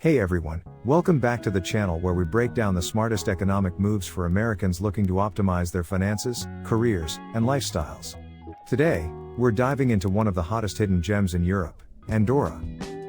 Hey everyone, welcome back to the channel where we break down the smartest economic moves for Americans looking to optimize their finances, careers, and lifestyles. Today, we're diving into one of the hottest hidden gems in Europe, Andorra.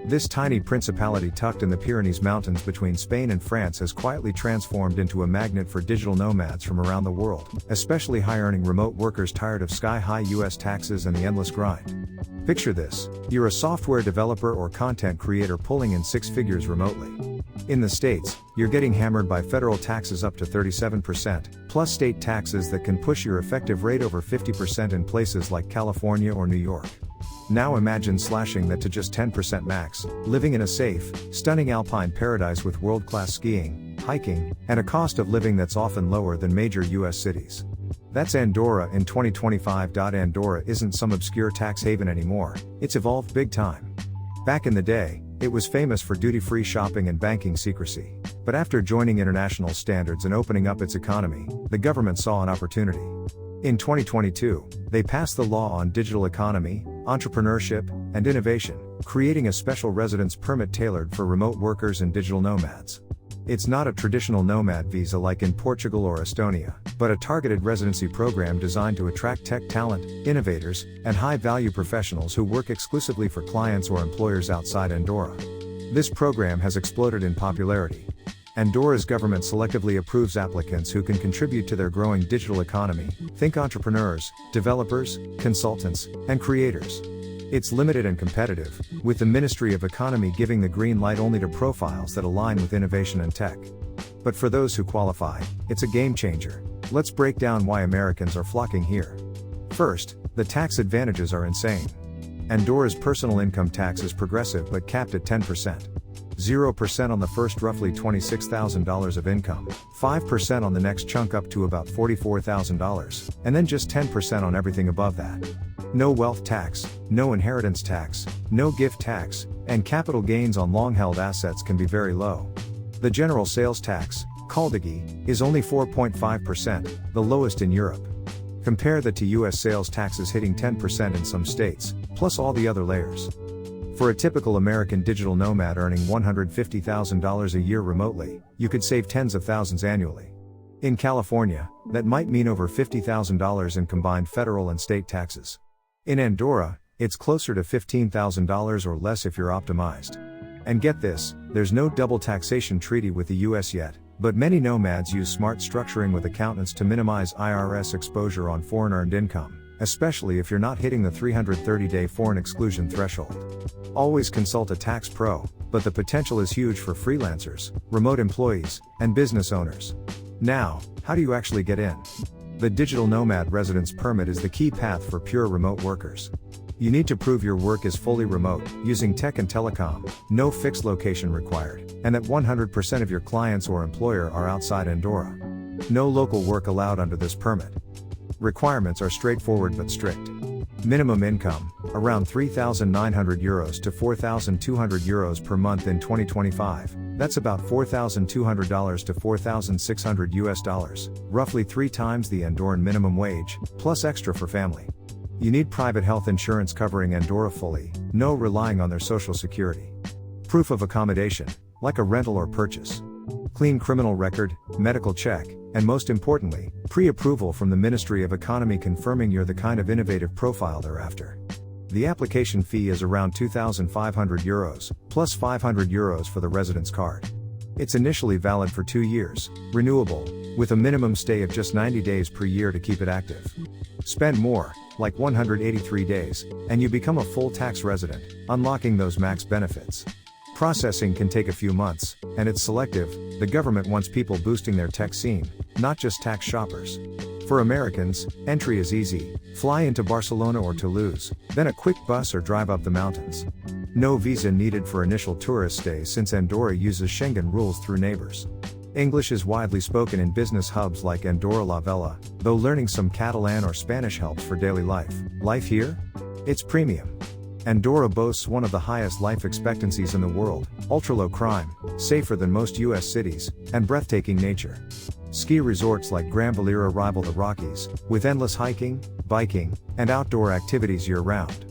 This tiny principality tucked in the Pyrenees mountains between Spain and France has quietly transformed into a magnet for digital nomads from around the world, especially high-earning remote workers tired of sky-high US taxes and the endless grind. Picture this: you're a software developer or content creator pulling in six figures remotely. In the States, you're getting hammered by federal taxes up to 37%, plus state taxes that can push your effective rate over 50% in places like California or New York. Now imagine slashing that to just 10% max, living in a safe, stunning alpine paradise with world-class skiing, hiking, and a cost of living that's often lower than major US cities. That's Andorra in 2025. Andorra isn't some obscure tax haven anymore, it's evolved big time. Back in the day, it was famous for duty-free shopping and banking secrecy. But after joining international standards and opening up its economy, the government saw an opportunity. In 2022, they passed the law on digital economy, entrepreneurship, and innovation, creating a special residence permit tailored for remote workers and digital nomads. It's not a traditional nomad visa like in Portugal or Estonia, but a targeted residency program designed to attract tech talent, innovators, and high-value professionals who work exclusively for clients or employers outside Andorra. This program has exploded in popularity. Andorra's government selectively approves applicants who can contribute to their growing digital economy. Think entrepreneurs, developers, consultants, and creators. It's limited and competitive, with the Ministry of Economy giving the green light only to profiles that align with innovation and tech. But for those who qualify, it's a game changer. Let's break down why Americans are flocking here. First, the tax advantages are insane. Andorra's personal income tax is progressive but capped at 10%. 0% on the first roughly $26,000 of income, 5% on the next chunk up to about $44,000, and then just 10% on everything above that. No wealth tax, no inheritance tax, no gift tax, and capital gains on long-held assets can be very low. The general sales tax, Caldighi, is only 4.5%, the lowest in Europe. Compare that to US sales taxes hitting 10% in some states, plus all the other layers. For a typical American digital nomad earning $150,000 a year remotely, you could save tens of thousands annually. In California, that might mean over $50,000 in combined federal and state taxes. In Andorra, it's closer to $15,000 or less if you're optimized. And get this, there's no double taxation treaty with the US yet, but many nomads use smart structuring with accountants to minimize IRS exposure on foreign earned income, especially if you're not hitting the 330-day foreign exclusion threshold. Always consult a tax pro, but the potential is huge for freelancers, remote employees, and business owners. Now, how do you actually get in? The Digital Nomad Residence Permit is the key path for pure remote workers. You need to prove your work is fully remote, using tech and telecom, no fixed location required, and that 100% of your clients or employer are outside Andorra. No local work allowed under this permit. Requirements are straightforward but strict. Minimum income, around €3,900 to €4,200 per month in 2025, that's about $4,200 to $4,600, roughly 3 times the Andorran minimum wage, plus extra for family. You need private health insurance covering Andorra fully, no relying on their social security. Proof of accommodation, like a rental or purchase. Clean criminal record, medical check, and most importantly, pre-approval from the Ministry of Economy confirming you're the kind of innovative profile they're after. The application fee is around €2,500, plus €500 for the residence card. It's initially valid for 2 years, renewable, with a minimum stay of just 90 days per year to keep it active. Spend more, like 183 days, and you become a full tax resident, unlocking those max benefits. Processing can take a few months, and it's selective. The government wants people boosting their tech scene, not just tax shoppers. For Americans, entry is easy: fly into Barcelona or Toulouse, then a quick bus or drive up the mountains. No visa needed for initial tourist stays since Andorra uses Schengen rules through neighbors. English is widely spoken in business hubs like Andorra la Vella, though learning some Catalan or Spanish helps for daily life. Life here? It's premium. Andorra boasts one of the highest life expectancies in the world, ultra-low crime, safer than most US cities, and breathtaking nature. Ski resorts like Gran Valira rival the Rockies, with endless hiking, biking, and outdoor activities year-round.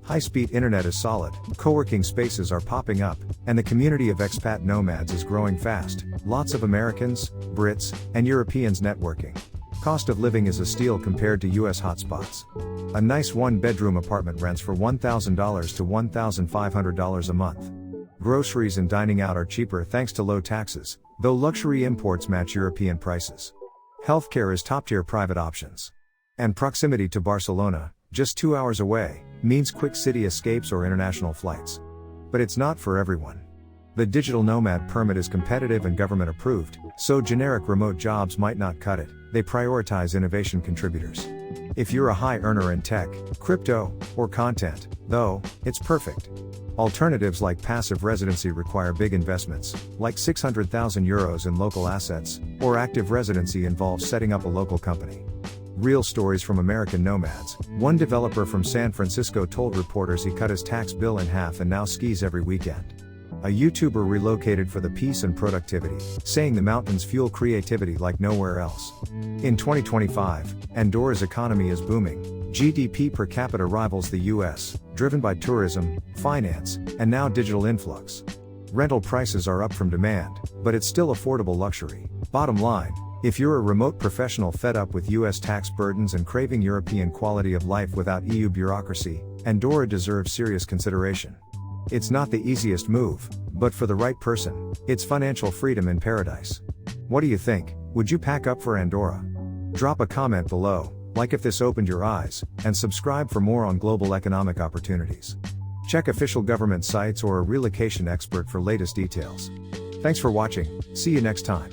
High-speed internet is solid, co-working spaces are popping up, and the community of expat nomads is growing fast. Lots of Americans, Brits, and Europeans networking. Cost of living is a steal compared to US hotspots. A nice one-bedroom apartment rents for $1,000 to $1,500 a month. Groceries and dining out are cheaper thanks to low taxes, though luxury imports match European prices. Healthcare is top-tier private options. And proximity to Barcelona, just 2 hours away, means quick city escapes or international flights. But it's not for everyone. The digital nomad permit is competitive and government approved, so generic remote jobs might not cut it. They prioritize innovation contributors. If you're a high earner in tech, crypto, or content, though, it's perfect. Alternatives like passive residency require big investments, like €600,000 in local assets, or active residency involves setting up a local company. Real stories from American nomads. One developer from San Francisco told reporters he cut his tax bill in half and now skis every weekend. A YouTuber relocated for the peace and productivity, saying the mountains fuel creativity like nowhere else. In 2025, Andorra's economy is booming. GDP per capita rivals the US, driven by tourism, finance, and now digital influx. Rental prices are up from demand, but it's still affordable luxury. Bottom line, if you're a remote professional fed up with US tax burdens and craving European quality of life without EU bureaucracy, Andorra deserves serious consideration. It's not the easiest move, but for the right person, it's financial freedom in paradise. What do you think? Would you pack up for Andorra? Drop a comment below, like if this opened your eyes, and subscribe for more on global economic opportunities. Check official government sites or a relocation expert for latest details. Thanks for watching, see you next time.